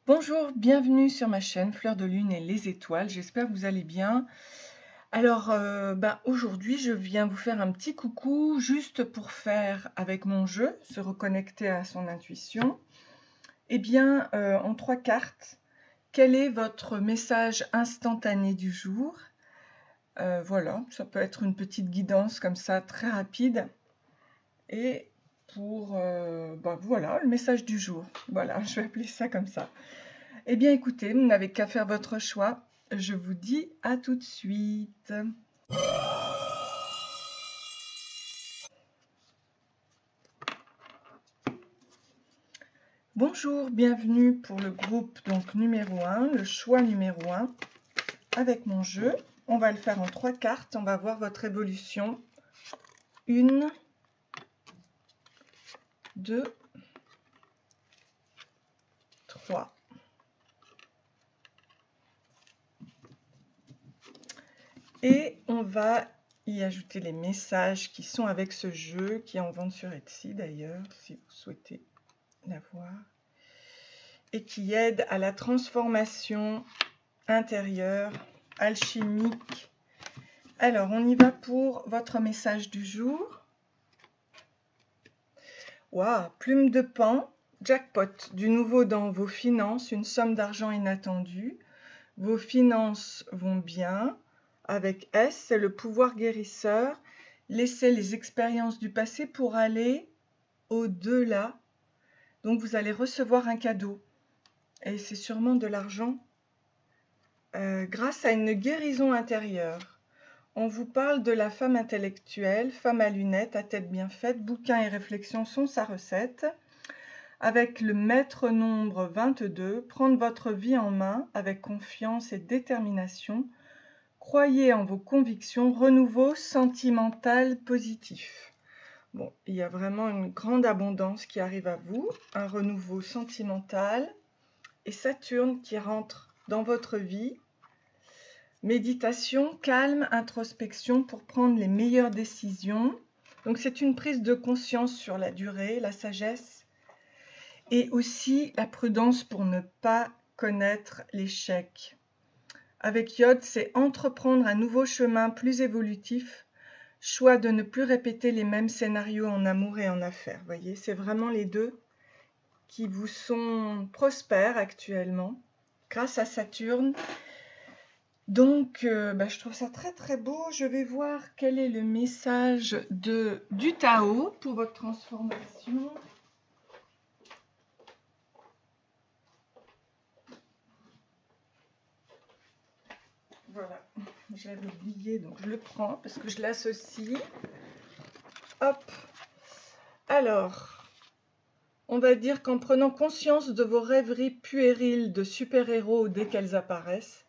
Bonjour, bienvenue sur ma chaîne Fleur de Lune et les étoiles, j'espère que vous allez bien. Alors, aujourd'hui, je viens vous faire un petit coucou juste pour faire avec mon jeu, se reconnecter à son intuition. Eh bien, en 3 cartes, quel est votre message instantané du jour? Voilà, ça peut être une petite guidance comme ça, très rapide. Et pour, voilà, le message du jour. Voilà, je vais appeler ça comme ça. Eh bien écoutez, vous n'avez qu'à faire votre choix. Je vous dis à tout de suite. Bonjour, bienvenue pour le groupe donc numéro 1, le choix numéro 1 avec mon jeu. On va le faire en 3 cartes, on va voir votre évolution. 1, 2, 3. Et on va y ajouter les messages qui sont avec ce jeu, qui est en vente sur Etsy d'ailleurs, si vous souhaitez l'avoir, et qui aide à la transformation intérieure, alchimique. Alors, on y va pour votre message du jour. Waouh, plume de pan, jackpot, du nouveau dans vos finances, une somme d'argent inattendue. Vos finances vont bien. Avec S, c'est le pouvoir guérisseur. Laissez les expériences du passé pour aller au-delà. Donc, vous allez recevoir un cadeau. Et c'est sûrement de l'argent grâce à une guérison intérieure. On vous parle de la femme intellectuelle, femme à lunettes, à tête bien faite, bouquins et réflexions sont sa recette. Avec le maître nombre 22, prendre votre vie en main avec confiance et détermination. Croyez en vos convictions, renouveau sentimental positif. Bon, il y a vraiment une grande abondance qui arrive à vous, un renouveau sentimental et Saturne qui rentre dans votre vie. Méditation, calme, introspection pour prendre les meilleures décisions. Donc c'est une prise de conscience sur la durée, la sagesse et aussi la prudence pour ne pas connaître l'échec. Avec Yod, c'est entreprendre un nouveau chemin plus évolutif, choix de ne plus répéter les mêmes scénarios en amour et en affaires. Vous voyez, c'est vraiment les deux qui vous sont prospères actuellement grâce à Saturne. Donc, je trouve ça très très beau. Je vais voir quel est le message du Tao pour votre transformation. Voilà, j'avais oublié, donc je le prends parce que je l'associe. Hop. Alors, on va dire qu'en prenant conscience de vos rêveries puériles de super-héros dès qu'elles apparaissent,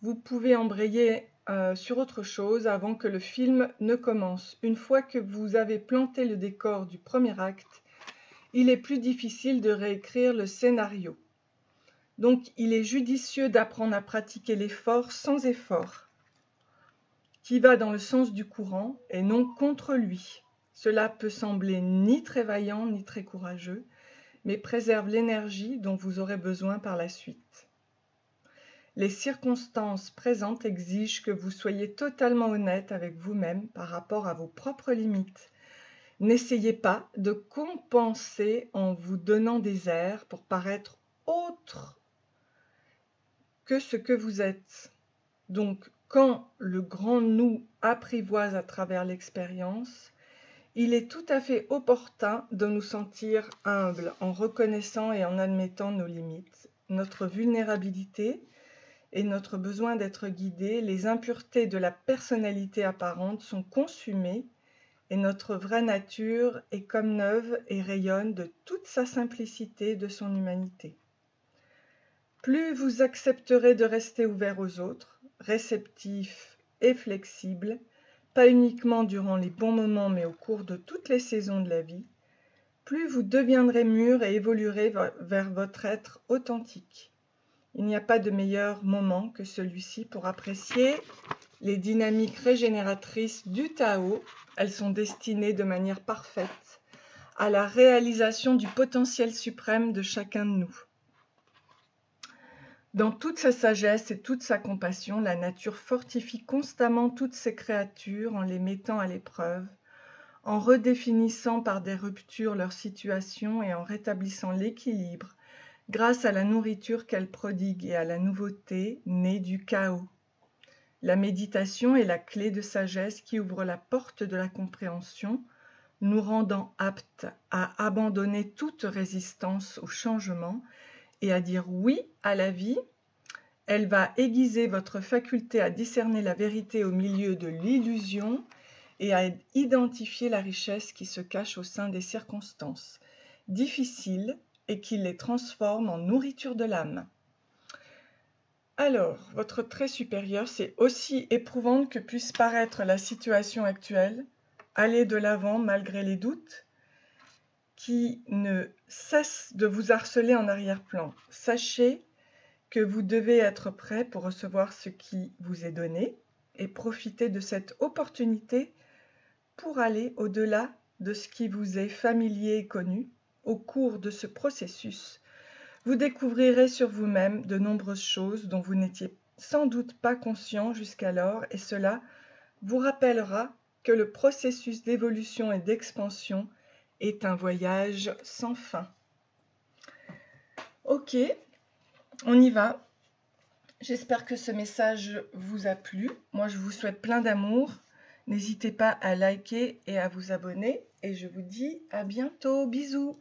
vous pouvez embrayer sur autre chose avant que le film ne commence. Une fois que vous avez planté le décor du premier acte, il est plus difficile de réécrire le scénario. Donc, il est judicieux d'apprendre à pratiquer l'effort sans effort, qui va dans le sens du courant et non contre lui. Cela peut sembler ni très vaillant ni très courageux, mais préserve l'énergie dont vous aurez besoin par la suite. Les circonstances présentes exigent que vous soyez totalement honnête avec vous-même par rapport à vos propres limites. N'essayez pas de compenser en vous donnant des airs pour paraître autre que ce que vous êtes. Donc, quand le grand nous apprivoise à travers l'expérience, il est tout à fait opportun de nous sentir humbles en reconnaissant et en admettant nos limites, notre vulnérabilité et notre besoin d'être guidé. Les impuretés de la personnalité apparente sont consumées et notre vraie nature est comme neuve et rayonne de toute sa simplicité, de son humanité. Plus vous accepterez de rester ouvert aux autres, réceptif et flexible, pas uniquement durant les bons moments mais au cours de toutes les saisons de la vie, plus vous deviendrez mûr et évoluerez vers votre être authentique. Il n'y a pas de meilleur moment que celui-ci pour apprécier les dynamiques régénératrices du Tao. Elles sont destinées de manière parfaite à la réalisation du potentiel suprême de chacun de nous. Dans toute sa sagesse et toute sa compassion, la nature fortifie constamment toutes ses créatures en les mettant à l'épreuve, en redéfinissant par des ruptures leur situation et en rétablissant l'équilibre grâce à la nourriture qu'elle prodigue et à la nouveauté née du chaos. La méditation est la clé de sagesse qui ouvre la porte de la compréhension, nous rendant aptes à abandonner toute résistance au changement et à dire oui à la vie. Elle va aiguiser votre faculté à discerner la vérité au milieu de l'illusion et à identifier la richesse qui se cache au sein des circonstances difficiles et qui les transforme en nourriture de l'âme. Alors, votre trait supérieur, c'est aussi éprouvante que puisse paraître la situation actuelle. Allez de l'avant malgré les doutes qui ne cessent de vous harceler en arrière-plan. Sachez que vous devez être prêt pour recevoir ce qui vous est donné et profiter de cette opportunité pour aller au-delà de ce qui vous est familier et connu. Au cours de ce processus, vous découvrirez sur vous-même de nombreuses choses dont vous n'étiez sans doute pas conscient jusqu'alors et cela vous rappellera que le processus d'évolution et d'expansion est un voyage sans fin. Ok, on y va. J'espère que ce message vous a plu. Moi, je vous souhaite plein d'amour. N'hésitez pas à liker et à vous abonner. Et je vous dis à bientôt. Bisous.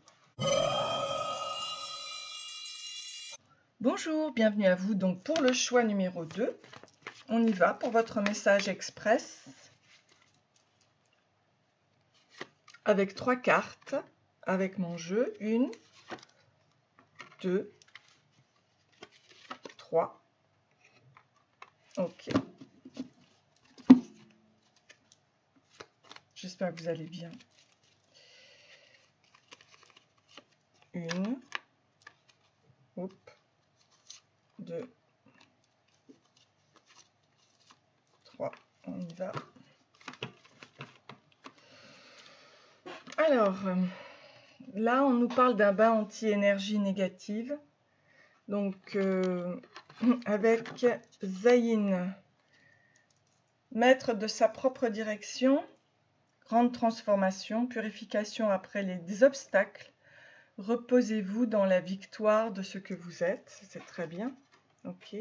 Bonjour, bienvenue à vous. Donc, pour le choix numéro 2, on y va pour votre message express. Avec 3 cartes, avec mon jeu. 1, 2, 3. Ok. J'espère que vous allez bien. 1, 2, 3. On y va. Alors, là, on nous parle d'un bain anti-énergie négative. Donc, avec Zayn, maître de sa propre direction, grande transformation, purification après les obstacles. Reposez-vous dans la victoire de ce que vous êtes. C'est très bien. Ok.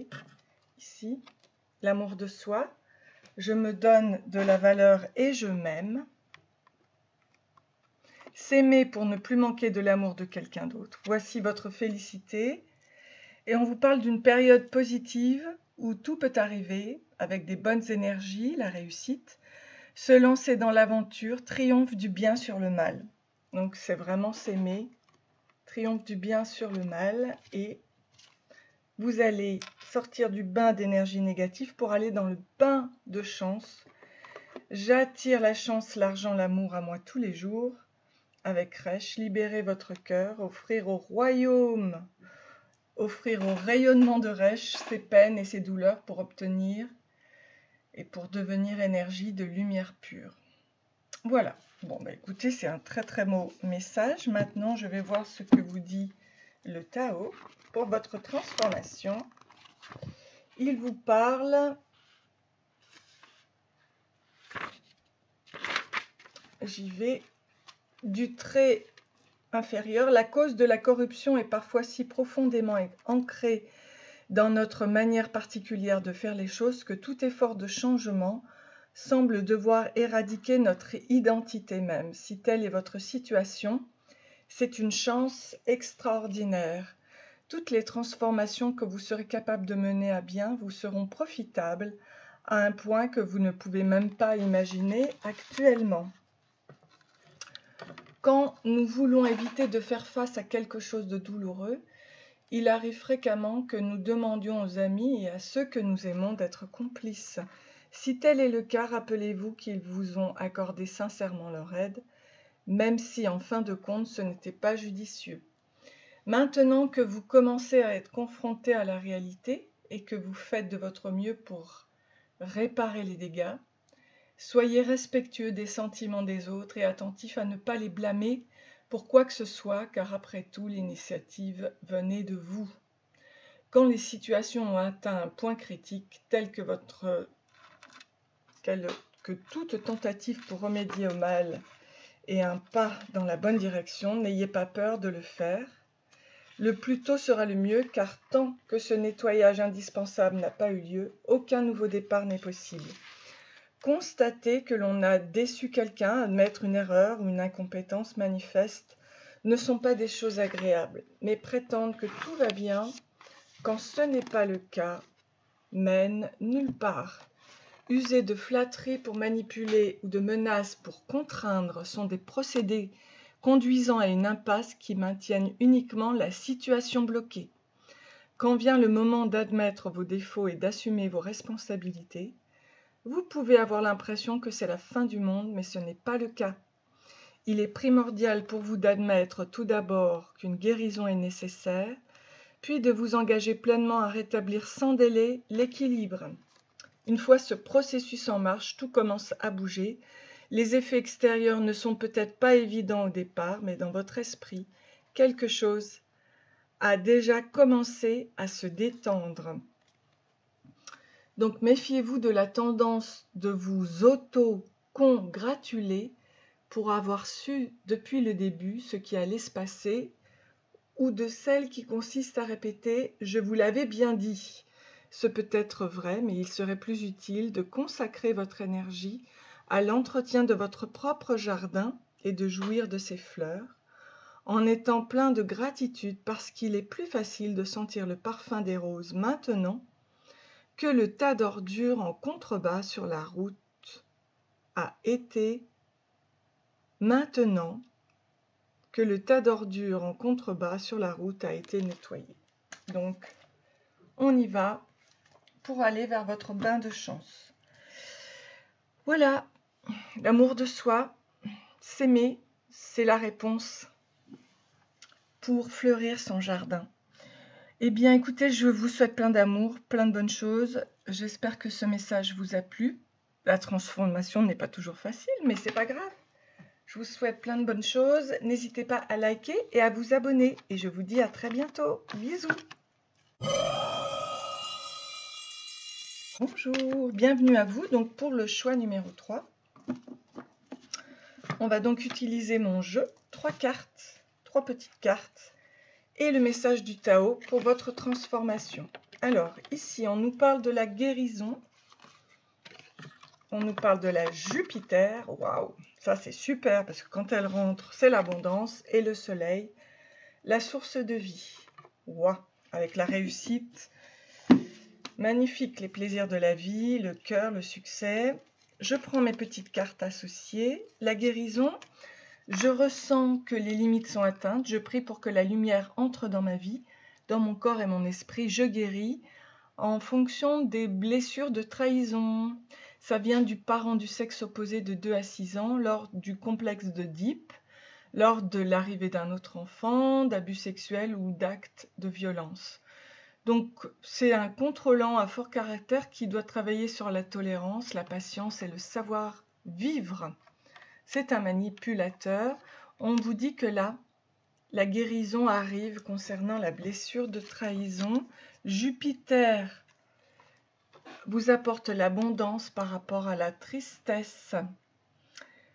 Ici, l'amour de soi. Je me donne de la valeur et je m'aime. S'aimer pour ne plus manquer de l'amour de quelqu'un d'autre. Voici votre félicité. Et on vous parle d'une période positive où tout peut arriver avec des bonnes énergies, la réussite. Se lancer dans l'aventure, triomphe du bien sur le mal. Donc c'est vraiment s'aimer, triomphe du bien sur le mal. Et vous allez sortir du bain d'énergie négative pour aller dans le bain de chance. J'attire la chance, l'argent, l'amour à moi tous les jours. Avec Resh, libérez votre cœur, offrir au royaume, offrir au rayonnement de Resh ses peines et ses douleurs pour obtenir et pour devenir énergie de lumière pure. Voilà. Bon, bah écoutez, c'est un très très beau message. Maintenant, je vais voir ce que vous dit le Tao pour votre transformation. Il vous parle... J'y vais. Du trait inférieur, la cause de la corruption est parfois si profondément ancrée dans notre manière particulière de faire les choses que tout effort de changement semble devoir éradiquer notre identité même. Si telle est votre situation, c'est une chance extraordinaire. Toutes les transformations que vous serez capable de mener à bien vous seront profitables à un point que vous ne pouvez même pas imaginer actuellement. Quand nous voulons éviter de faire face à quelque chose de douloureux, il arrive fréquemment que nous demandions aux amis et à ceux que nous aimons d'être complices. Si tel est le cas, rappelez-vous qu'ils vous ont accordé sincèrement leur aide, même si en fin de compte ce n'était pas judicieux. Maintenant que vous commencez à être confronté à la réalité et que vous faites de votre mieux pour réparer les dégâts, soyez respectueux des sentiments des autres et attentifs à ne pas les blâmer pour quoi que ce soit, car après tout, l'initiative venait de vous. Quand les situations ont atteint un point critique tel que que toute tentative pour remédier au mal est un pas dans la bonne direction, n'ayez pas peur de le faire. Le plus tôt sera le mieux, car tant que ce nettoyage indispensable n'a pas eu lieu, aucun nouveau départ n'est possible. Constater que l'on a déçu quelqu'un, admettre une erreur ou une incompétence manifeste, ne sont pas des choses agréables, mais prétendre que tout va bien, quand ce n'est pas le cas, mène nulle part. User de flatterie pour manipuler ou de menaces pour contraindre sont des procédés conduisant à une impasse qui maintiennent uniquement la situation bloquée. Quand vient le moment d'admettre vos défauts et d'assumer vos responsabilités, vous pouvez avoir l'impression que c'est la fin du monde, mais ce n'est pas le cas. Il est primordial pour vous d'admettre tout d'abord qu'une guérison est nécessaire, puis de vous engager pleinement à rétablir sans délai l'équilibre. Une fois ce processus en marche, tout commence à bouger. Les effets extérieurs ne sont peut-être pas évidents au départ, mais dans votre esprit, quelque chose a déjà commencé à se détendre. Donc méfiez-vous de la tendance de vous auto-congratuler pour avoir su depuis le début ce qui allait se passer, ou de celle qui consiste à répéter « je vous l'avais bien dit ». Ce peut être vrai, mais il serait plus utile de consacrer votre énergie à l'entretien de votre propre jardin et de jouir de ses fleurs, en étant plein de gratitude parce qu'il est plus facile de sentir le parfum des roses maintenant que le tas d'ordures en contrebas sur la route a été maintenant que le tas d'ordures en contrebas sur la route a été nettoyé. Donc, on y va pour aller vers votre bain de chance. Voilà, l'amour de soi, s'aimer, c'est la réponse pour fleurir son jardin. Eh bien, écoutez, je vous souhaite plein d'amour, plein de bonnes choses. J'espère que ce message vous a plu. La transformation n'est pas toujours facile, mais c'est pas grave. Je vous souhaite plein de bonnes choses. N'hésitez pas à liker et à vous abonner. Et je vous dis à très bientôt. Bisous. Bonjour, bienvenue à vous. Donc pour le choix numéro 3, on va donc utiliser mon jeu, 3 cartes, 3 petites cartes, et le message du Tao pour votre transformation. Alors, ici, on nous parle de la guérison. On nous parle de la Jupiter. Waouh, ça c'est super parce que quand elle rentre, c'est l'abondance et le soleil, la source de vie. Waouh, avec la réussite. Magnifique, les plaisirs de la vie, le cœur, le succès. Je prends mes petites cartes associées. La guérison. Je ressens que les limites sont atteintes. Je prie pour que la lumière entre dans ma vie, dans mon corps et mon esprit. Je guéris en fonction des blessures de trahison. Ça vient du parent du sexe opposé de 2 à 6 ans, lors du complexe d'Oedipe, lors de l'arrivée d'un autre enfant, d'abus sexuels ou d'actes de violence. Donc, c'est un contrôlant à fort caractère qui doit travailler sur la tolérance, la patience et le savoir-vivre. C'est un manipulateur. On vous dit que là, la guérison arrive concernant la blessure de trahison. Jupiter vous apporte l'abondance par rapport à la tristesse,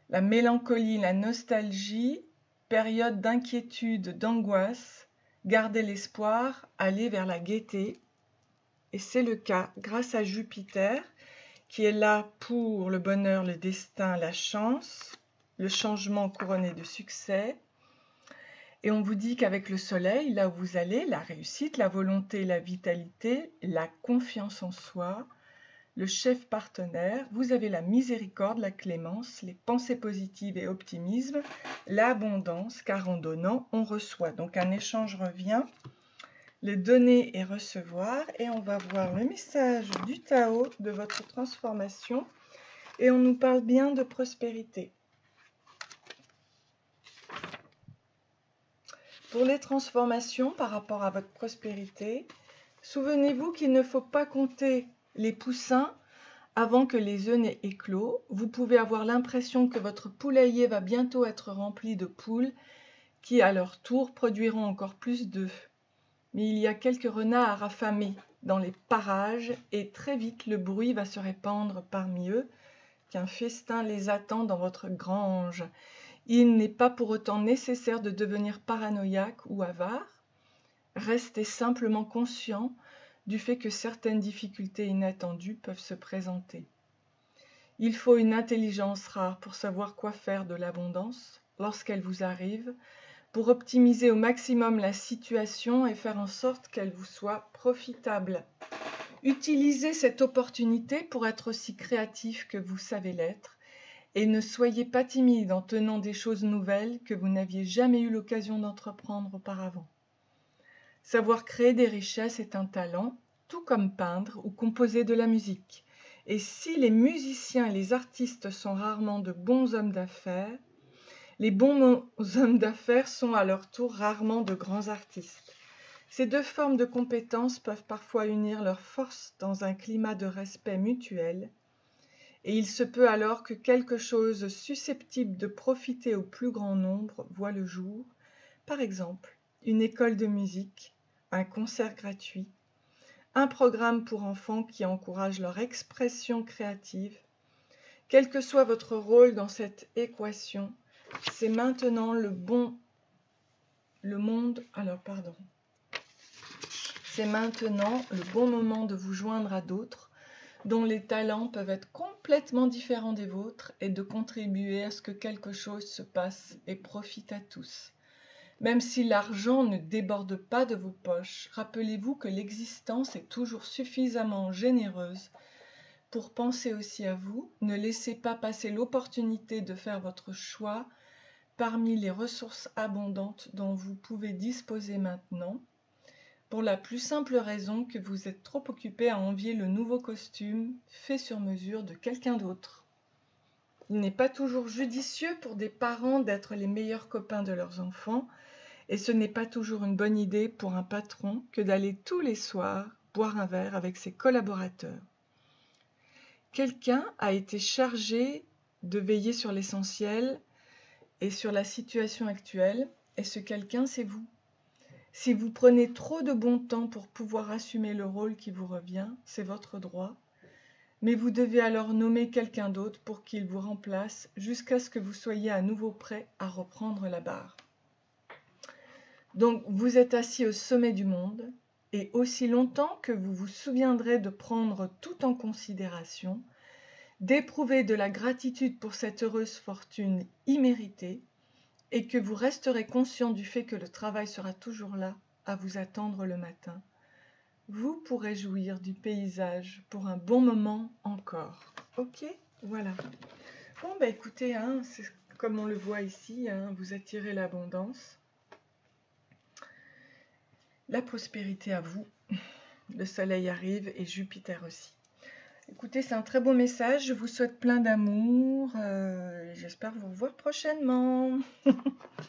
la mélancolie, la nostalgie, période d'inquiétude, d'angoisse. Gardez l'espoir, allez vers la gaieté. Et c'est le cas grâce à Jupiter, qui est là pour le bonheur, le destin, la chance, le changement couronné de succès. Et on vous dit qu'avec le soleil, là où vous allez, la réussite, la volonté, la vitalité, la confiance en soi, le chef partenaire, vous avez la miséricorde, la clémence, les pensées positives et optimisme, l'abondance, car en donnant, on reçoit. Donc un échange revient, les donner et recevoir, et on va voir le message du Tao de votre transformation, et on nous parle bien de prospérité. Pour les transformations par rapport à votre prospérité, souvenez-vous qu'il ne faut pas compter les poussins avant que les œufs n'aient éclos. Vous pouvez avoir l'impression que votre poulailler va bientôt être rempli de poules qui, à leur tour, produiront encore plus d'œufs. mais il y a quelques renards affamés dans les parages et très vite le bruit va se répandre parmi eux qu'un festin les attend dans votre grange. Il n'est pas pour autant nécessaire de devenir paranoïaque ou avare. Restez simplement conscient du fait que certaines difficultés inattendues peuvent se présenter. Il faut une intelligence rare pour savoir quoi faire de l'abondance lorsqu'elle vous arrive, pour optimiser au maximum la situation et faire en sorte qu'elle vous soit profitable. Utilisez cette opportunité pour être aussi créatif que vous savez l'être et ne soyez pas timide en tenant des choses nouvelles que vous n'aviez jamais eu l'occasion d'entreprendre auparavant. Savoir créer des richesses est un talent, tout comme peindre ou composer de la musique. Et si les musiciens et les artistes sont rarement de bons hommes d'affaires, les bons hommes d'affaires sont à leur tour rarement de grands artistes. Ces deux formes de compétences peuvent parfois unir leurs forces dans un climat de respect mutuel, et il se peut alors que quelque chose susceptible de profiter au plus grand nombre voit le jour, par exemple une école de musique, un concert gratuit, un programme pour enfants qui encourage leur expression créative. Quel que soit votre rôle dans cette équation, c'est maintenant C'est maintenant le bon moment de vous joindre à d'autres dont les talents peuvent être complètement différents des vôtres et de contribuer à ce que quelque chose se passe et profite à tous. Même si l'argent ne déborde pas de vos poches, rappelez-vous que l'existence est toujours suffisamment généreuse pour penser aussi à vous. Ne laissez pas passer l'opportunité de faire votre choix parmi les ressources abondantes dont vous pouvez disposer maintenant, pour la plus simple raison que vous êtes trop occupé à envier le nouveau costume fait sur mesure de quelqu'un d'autre. Il n'est pas toujours judicieux pour des parents d'être les meilleurs copains de leurs enfants, et ce n'est pas toujours une bonne idée pour un patron que d'aller tous les soirs boire un verre avec ses collaborateurs. Quelqu'un a été chargé de veiller sur l'essentiel et sur la situation actuelle, et ce quelqu'un, c'est vous. Si vous prenez trop de bon temps pour pouvoir assumer le rôle qui vous revient, c'est votre droit, mais vous devez alors nommer quelqu'un d'autre pour qu'il vous remplace jusqu'à ce que vous soyez à nouveau prêt à reprendre la barre. Donc, vous êtes assis au sommet du monde, et aussi longtemps que vous vous souviendrez de prendre tout en considération, d'éprouver de la gratitude pour cette heureuse fortune imméritée, et que vous resterez conscient du fait que le travail sera toujours là, à vous attendre le matin, vous pourrez jouir du paysage pour un bon moment encore. Ok, voilà. Bon, bah écoutez, c'est comme on le voit ici, vous attirez l'abondance. La prospérité à vous, le soleil arrive et Jupiter aussi. Écoutez, c'est un très beau message, je vous souhaite plein d'amour, j'espère vous revoir prochainement.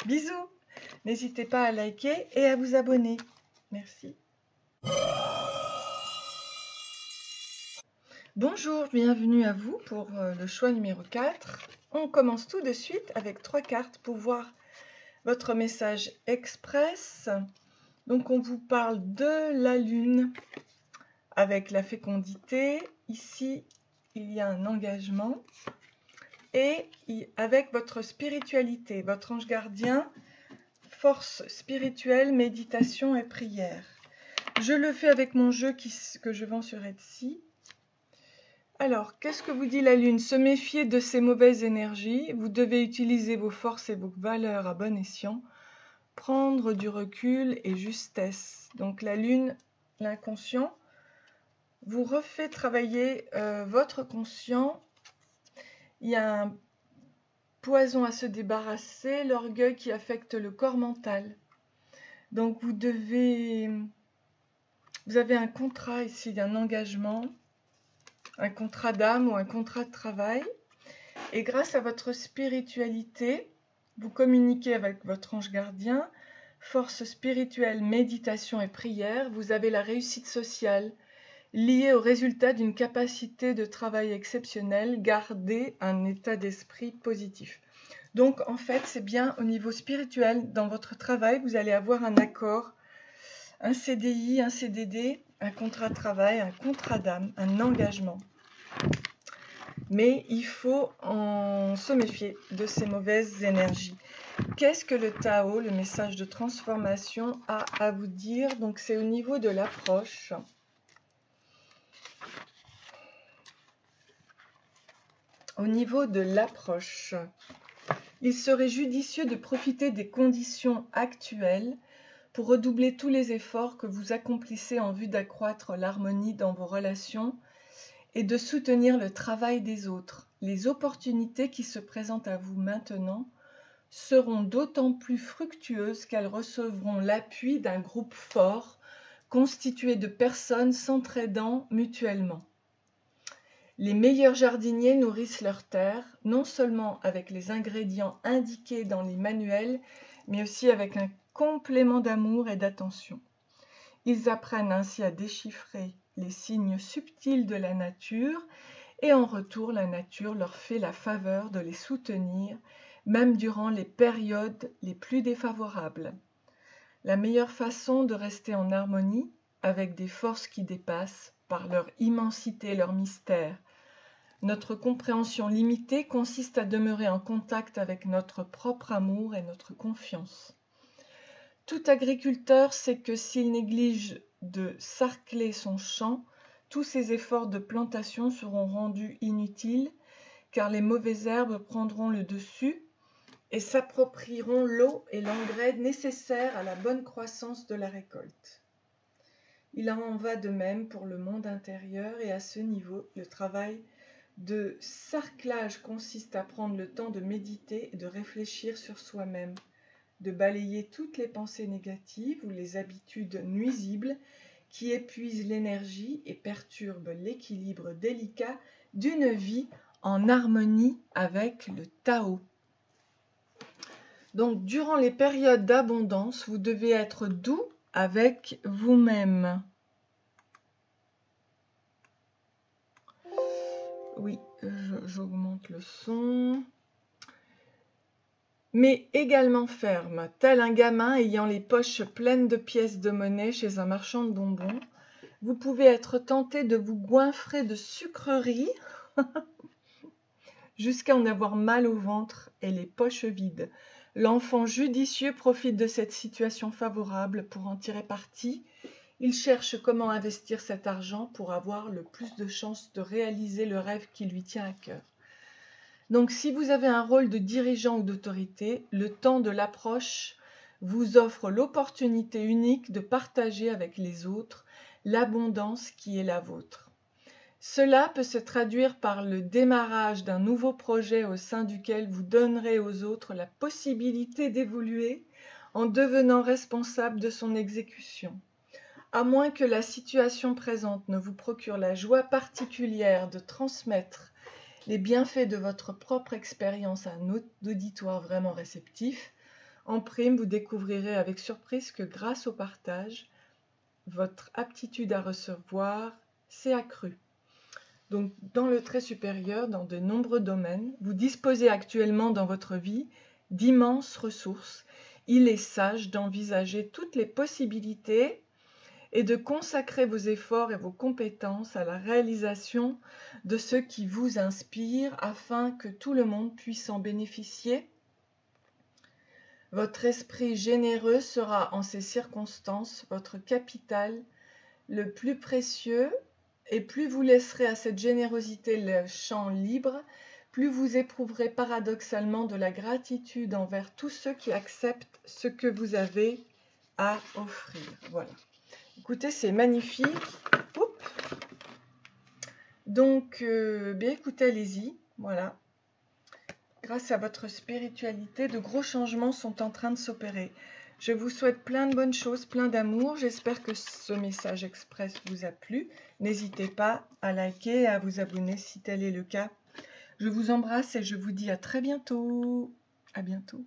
Bisous, n'hésitez pas à liker et à vous abonner. Merci. Bonjour, bienvenue à vous pour le choix numéro 4. On commence tout de suite avec 3 cartes pour voir votre message express. Donc on vous parle de la lune avec la fécondité. Ici, il y a un engagement. Et avec votre spiritualité, votre ange gardien, force spirituelle, méditation et prière. Je le fais avec mon jeu que je vends sur Etsy. Alors, qu'est-ce que vous dit la lune? Se méfier de ces mauvaises énergies. Vous devez utiliser vos forces et vos valeurs à bon escient. Prendre du recul et justesse. Donc la lune, l'inconscient, vous refait travailler votre conscient. Il y a un poison à se débarrasser, l'orgueil qui affecte le corps mental. Donc vous avez un contrat ici, un engagement, un contrat d'âme ou un contrat de travail. Et grâce à votre spiritualité, vous communiquez avec votre ange gardien, force spirituelle, méditation et prière, vous avez la réussite sociale liée au résultat d'une capacité de travail exceptionnelle, gardez un état d'esprit positif. Donc en fait, c'est bien au niveau spirituel, dans votre travail, vous allez avoir un accord un CDI, un CDD, un contrat de travail, un contrat d'âme, un engagement. Mais il faut en se méfier de ces mauvaises énergies. Qu'est-ce que le Tao, le message de transformation, a à vous dire? Donc c'est au niveau de l'approche. Au niveau de l'approche, il serait judicieux de profiter des conditions actuelles pour redoubler tous les efforts que vous accomplissez en vue d'accroître l'harmonie dans vos relations et de soutenir le travail des autres. Les opportunités qui se présentent à vous maintenant seront d'autant plus fructueuses qu'elles recevront l'appui d'un groupe fort constitué de personnes s'entraidant mutuellement. Les meilleurs jardiniers nourrissent leurs terres, non seulement avec les ingrédients indiqués dans les manuels, mais aussi avec un complément d'amour et d'attention. Ils apprennent ainsi à déchiffrer les signes subtils de la nature, et en retour, la nature leur fait la faveur de les soutenir, même durant les périodes les plus défavorables. La meilleure façon de rester en harmonie avec des forces qui dépassent, par leur immensité, leur mystère, notre compréhension limitée, consiste à demeurer en contact avec notre propre amour et notre confiance. Tout agriculteur sait que s'il néglige de sarcler son champ, tous ses efforts de plantation seront rendus inutiles, car les mauvaises herbes prendront le dessus et s'approprieront l'eau et l'engrais nécessaires à la bonne croissance de la récolte. Il en va de même pour le monde intérieur, et à ce niveau, le travail de sarclage consiste à prendre le temps de méditer et de réfléchir sur soi-même, de balayer toutes les pensées négatives ou les habitudes nuisibles qui épuisent l'énergie et perturbent l'équilibre délicat d'une vie en harmonie avec le Tao. Donc, durant les périodes d'abondance, vous devez être doux avec vous-même. Oui, j'augmente le son. Mais également ferme, tel un gamin ayant les poches pleines de pièces de monnaie chez un marchand de bonbons. Vous pouvez être tenté de vous goinfrer de sucreries jusqu'à en avoir mal au ventre et les poches vides. L'enfant judicieux profite de cette situation favorable pour en tirer parti. Il cherche comment investir cet argent pour avoir le plus de chances de réaliser le rêve qui lui tient à cœur. Donc, si vous avez un rôle de dirigeant ou d'autorité, le temps de l'approche vous offre l'opportunité unique de partager avec les autres l'abondance qui est la vôtre. Cela peut se traduire par le démarrage d'un nouveau projet au sein duquel vous donnerez aux autres la possibilité d'évoluer en devenant responsable de son exécution. À moins que la situation présente ne vous procure la joie particulière de transmettre les bienfaits de votre propre expérience à un auditoire vraiment réceptif, en prime, vous découvrirez avec surprise que grâce au partage, votre aptitude à recevoir s'est accrue. Donc, dans le trait supérieur, dans de nombreux domaines, vous disposez actuellement dans votre vie d'immenses ressources. Il est sage d'envisager toutes les possibilités et de consacrer vos efforts et vos compétences à la réalisation de ce qui vous inspire afin que tout le monde puisse en bénéficier. Votre esprit généreux sera en ces circonstances votre capital le plus précieux, et plus vous laisserez à cette générosité le champ libre, plus vous éprouverez paradoxalement de la gratitude envers tous ceux qui acceptent ce que vous avez à offrir. Voilà. Écoutez, c'est magnifique. Oups. Donc, bien écoutez, allez-y. Voilà. Grâce à votre spiritualité, de gros changements sont en train de s'opérer. Je vous souhaite plein de bonnes choses, plein d'amour. J'espère que ce message express vous a plu. N'hésitez pas à liker et à vous abonner si tel est le cas. Je vous embrasse et je vous dis à très bientôt. À bientôt.